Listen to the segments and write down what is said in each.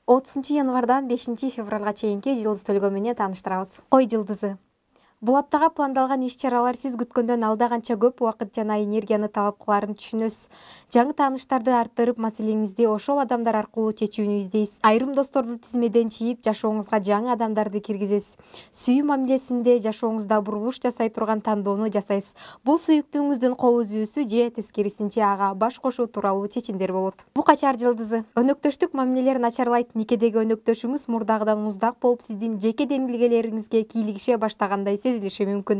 30 январдан 5 февралга чейинки жылдыз төлгө менен тааныштырабыз. Кой жылдызы. Бул аптага пландалган иш-чаралар сиз күткөндөн алда канча көп убакыт жана энергияны талап кыларын түшүнөсүз. Жаңы тааныштарды арттырып, маселеңизди ошол адамдар аркылуу чечүүнү издейсиз. Айрым досторду тизмеден чийип, жашооңузга жаңы адамдарды киргизесиз. Сүйүү мамилесинде жашооңузда бурулуш жасай турган тандоону жасайсыз. Бул сүйүктүүңүздүн кол үзүүсү же тескерисинче ага баш кошуу тууралуу чечимдер болот. Букачар жылдызы. Өнөктөштүк мамилелер начарлайт. Никедеги өнөктөшүңүз мурдагыдан уздак болуп, сиздин жеке демилгелериңизге кийлигише баштагандай сезилиши мүмкүн.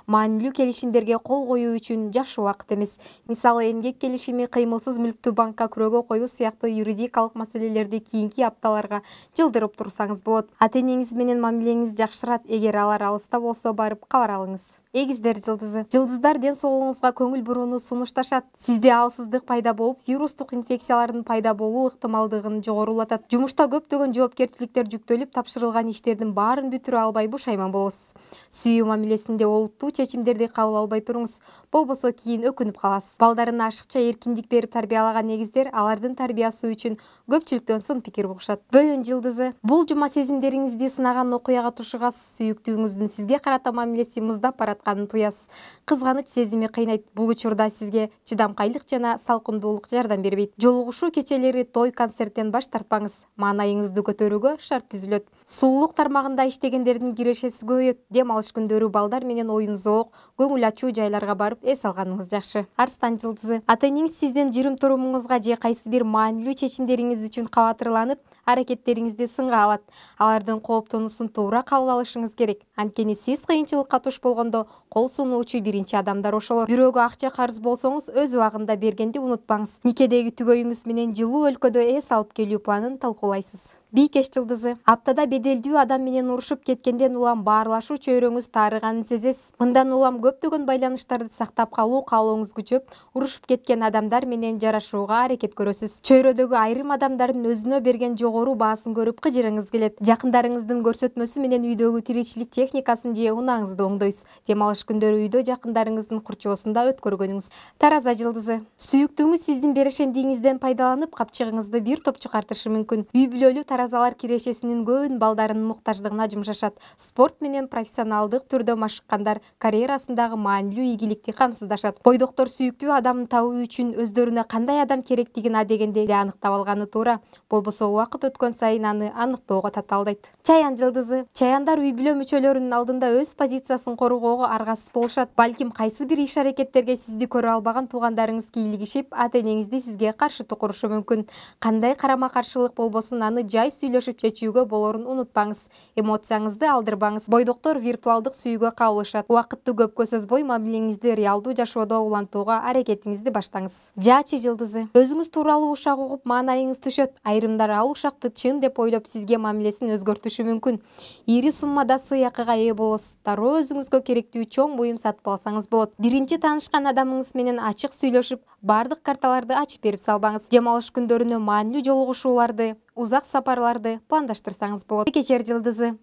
Маанилүү келишимдерге кол коюу үчүн жакшы убакыт эмес. Мисалы, эмгек келишими, кыймылсыз мүлктү банкка күрөөгө коюу сыяктуу юридикалык маселелерди кийинки апталарга жылдырып турсаңыз болот. Ата-энеңиз менен мамилеңиз жакшырат. Эгер алар алыста болсо, барып кабар алыңыз. Эгиздер жылдызы. Жылдыздар ден соолугуңузга көңүл бурууну сунушташат. Сизде алсыздык пайда болуп, вирустук инфекциялардын пайда болуу ыктымалдыгын жогорулатат. Жумушта көптөгөн жоопкерчиликтер жүктөлүп, тапшырылган иштердин баарын бүтүрө албай бушайман болосуз. Сүйүү мамилесинде олуттуу чечимдерди кабыл албай туруңуз, болбосо кийин өкүнүп каласыз. Балдарына ашыкча эркиндик берип тарбиялаган эгиздер алардын тарбиясы үчүн көпчүлүктөн сын пикир угушат. Бөйөн жылдызы. Бул жума сезимдериңизди сынаган окуяга тушугасыз. Сүйүктүүңүздүн сизге карата мамилеси муздап баратканын туясыз. Кызганыч сезими кыйнайт. Бул учурда сизге чыдамкайлык жана салкындуулук жардам бербейт. Жолугушуу кечелери, той, концерттен баш тартпаңыз. Маанайыңызды көтөрүүгө шарт түзүлөт. Сулуулук тармагында иштегендердин кирешеси көбөйөт. Дем алыш күндөрү балдар менен оюн зоок, көңүл ачуу жайларга барып эс алганыңыз жакшы. Арстан жылдызы. Ата-энеңиз сиздин жүрүм-турумуңузга же кайсы бир маанилүү чечимдериңиз үчүн кабатырланып, аракеттериңизди сынга алат. Алардын кооптонуусун туура кабыл алышыңыз керек. Анткени сиз кыйынчылыкка туш болгондо кол сунуучу биринчи адамдар ошолор. Бирөөгө акча карыз болсоңуз, өз убагында бергенди унутпаңыз. Никедеги түгөйүңүз менен жылуу өлкөдө эс алып келүү планын талкуулайсыз. Бийкеш жылдызы. Аптада беделдүү адам менен урушуп кеткенден улам баарлашуу чөйрөңүз таарыганын сезесиз. Мындан улам көптөгөн байланыштарды сактап калуу каалооңуз күчөп, урушуп кеткен адамдар менен жарашууга аракет көрөсүз. Чөйрөдөгү айрым адамдардын өзүнө берген жогору баасын көрүп кыжырыңыз келет. Жакындарыңыздын көрсөтмөсү менен үйдөгү тиричилик техникасын же унааңызды оңдойсуз. Дем алыш күндөрү үйдө жакындарыңыздын курчоосунда өткөргөнүңүз. Тараза жылдызы. Сүйүктүүңүз сиздин берешендигиңизден пайдаланып, капчыгыңызды бир топ чыгартышы мүмкүн. Үй бүлөлүү таразалар кирешесинин көбүн балдарынын муктаждыгына жумшашат. Спорт менен профессионалдык түрдө машыккандар карьерасындагы маанилүү ийгиликти камсыздашат. Бойдоктор сүйүктүү адамды табуу үчүн өздөрүнө кандай адам керектигин адегенде аныктап алганы туура. Болбосо убакыт өткөн сайын аны аныктоого татаалдайт. Чаян жылдызы. Чаяндар үй бүлө мүчөлөрүнүн алдында өз позициясын коргоого аргасыз болушат. Балким кайсы бир иш-аракеттерге сизди көрө албаган туугандарыңыз кийлигишип, ата-энеңизди сизге каршы тукурушу мүмкүн. Кандай карама-каршылык болбосун, аны жай сүйлөшүп чечүүгө болорун унутпаңыз. Эмоцияңызды алдырбаңыз. Бойдоктор виртуалдык сүйүүгө кабылышат. Убакытты көпкө созбой мамилеңизди реалдуу жашоодо улантууга аракетиңизди баштаңыз. Жаачы жылдызы. Өзүңүз тууралуу ушак угуп, маанайыңыз түшөт. Айрымдар ал ушакты чын деп ойлоп, сизге мамилесин өзгөртүшү мүмкүн. Ири суммада сый акыга ээ болосуз. Дароо өзүңүзгө керектүү чоң буюм сатып алсаңыз болот. Биринчи таанышкан адамыңыз менен ачык сүйлөшүп, бардык карталарды ачып берип салбаңыз. Дем алыш күндөрүнө маанилүү жолугушууларды, узак сапарларды пландаштырсаңыз болот. Кечер жылдызы.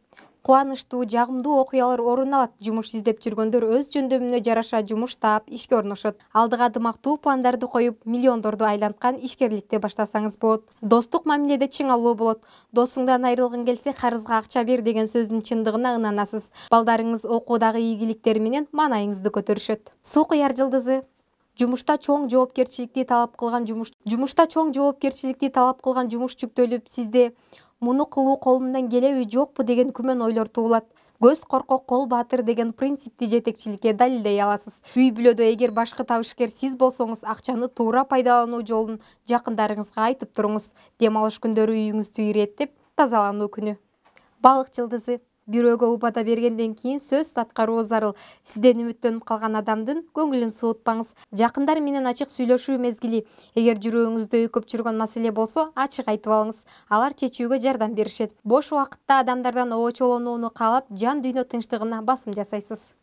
Кубанычтуу, жагымдуу окуялар орун алат. Жумуш издеп жүргөндөр өз жөндөмүнө жараша жумуш таап, ишке орношот. Алдыга дымактуу пландарды коюп, миллиондорду айланткан ишкерликти баштасаңыз болот. Достук мамиледе чыңалуу болот. Досуңдан айрылгың келсе, карызга акча бер деген сөздүн чындыгына ынанасыз. Балдарыңыз окуудагы ийгиликтери менен маанайыңызды көтөрүшөт. Суу куяр жылдызы. Жумушта чоң жоопкерчиликти талап кылган жумуш жүктөлүп, сизде муну кылуу колумдан келеби, жокпу деген күмөн ойлор туулат. Көз коркок, кол баатыр деген принципти жетекчиликке далилдей аласыз. Үй бүлөдө эгер башкы табышкер сиз болсоңуз, акчаны туура пайдалануу жолун жакындарыңызга айтып туруңуз. Дем алыш күндөрү үйүңүздү иреттеп, тазалануу күнү. Балык жылдызы. Бирөөгө убада бергенден кийин сөз аткаруу зарыл. Сизден үмүттөнүп калган адамдын көңүлүн суутпаңыз. Жакындар менен ачык сүйлөшүү мезгили. Эгер жүрөгүңүздө өйкөп жүргөн маселе болсо, ачык айтып алыңыз. Алар чечүүгө жардам беришет. Бош убакытта адамдардан обочолонууну каалап, жан дүйнө тынчтыгына басым жасайсыз.